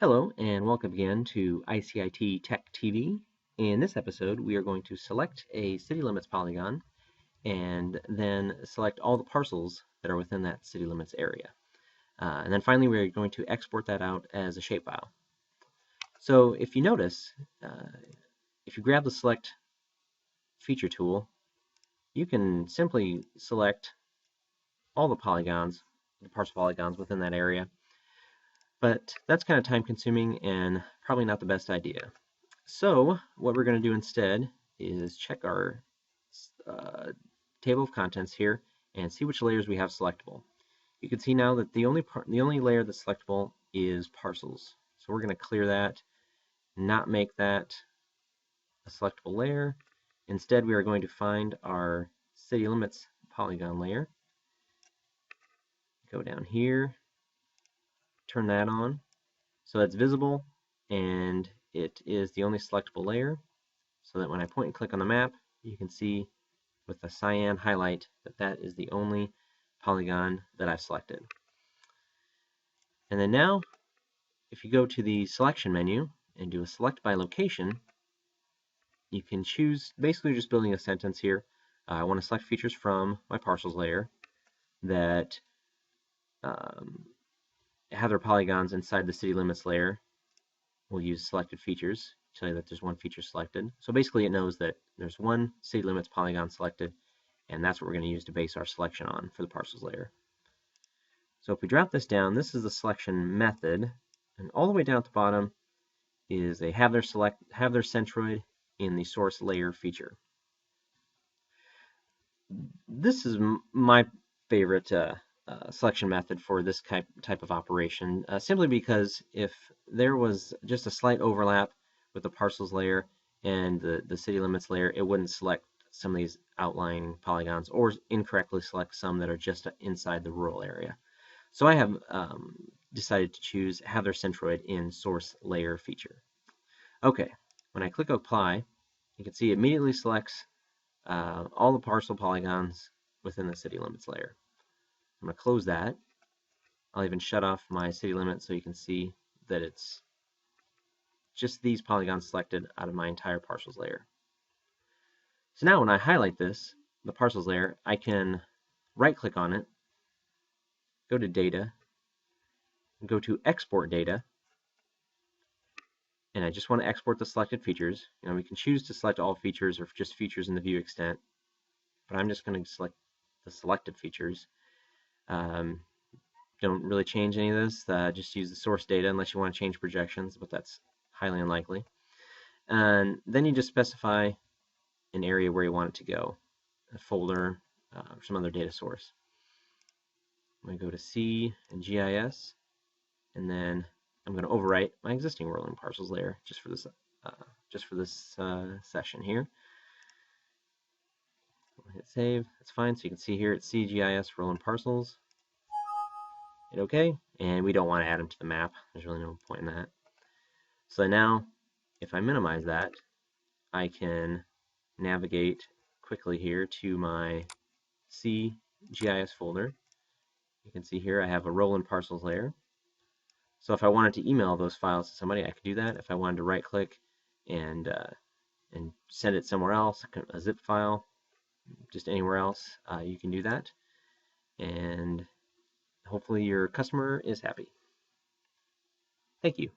Hello and welcome again to ICIT Tech TV. In this episode, we are going to select a city limits polygon and then select all the parcels that are within that city limits area. And then finally, we're going to export that out as a shapefile. So if you notice, if you grab the select feature tool, you can simply select all the polygons, the parcel polygons within that area. But that's kind of time consuming and probably not the best idea. So what we're going to do instead is check our table of contents here and see which layers we have selectable. You can see now that the only layer that's selectable is parcels. So we're going to clear that, not make that a selectable layer. Instead, we are going to find our city limits polygon layer. Go down here, turn that on so that's visible and it is the only selectable layer, so that when I point and click on the map, you can see with the cyan highlight that that is the only polygon that I've selected. And then now, if you go to the selection menu and do a select by location, you can choose, basically just building a sentence here. I want to select features from my parcels layer that have their polygons inside the city limits layer. We'll use selected features to tell you that there's one feature selected. So basically it knows that there's one city limits polygon selected, and that's what we're going to use to base our selection on for the parcels layer. So if we drop this down, this is the selection method, and all the way down at the bottom is they have their centroid in the source layer feature. This is my favorite selection method for this type of operation, simply because if there was just a slight overlap with the parcels layer and the city limits layer, it wouldn't select some of these outlying polygons or incorrectly select some that are just inside the rural area. So I have decided to choose have their centroid in source layer feature. Okay, when I click apply, you can see it immediately selects all the parcel polygons within the city limits layer. I'm going to close that. I'll even shut off my city limit so you can see that it's just these polygons selected out of my entire parcels layer. So now when I highlight this, the parcels layer, I can right click on it, go to data, go to export data, and I just want to export the selected features. We can choose to select all features or just features in the view extent, but I'm just going to select the selected features. Don't really change any of this, just use the source data unless you want to change projections, but that's highly unlikely. And then you just specify an area where you want it to go, a folder, or some other data source. I'm going to go to C and GIS, and then I'm going to overwrite my existing rolling parcels layer just for this session here. I'll hit save. That's fine. So you can see here it's CGIS rolling parcels. Hit OK, and we don't want to add them to the map. There's really no point in that. So now, if I minimize that, I can navigate quickly here to my CGIS folder. You can see here I have a rolling parcels layer. So if I wanted to email those files to somebody, I could do that. If I wanted to right-click and send it somewhere else, a zip file, just anywhere else, you can do that. And hopefully your customer is happy. Thank you.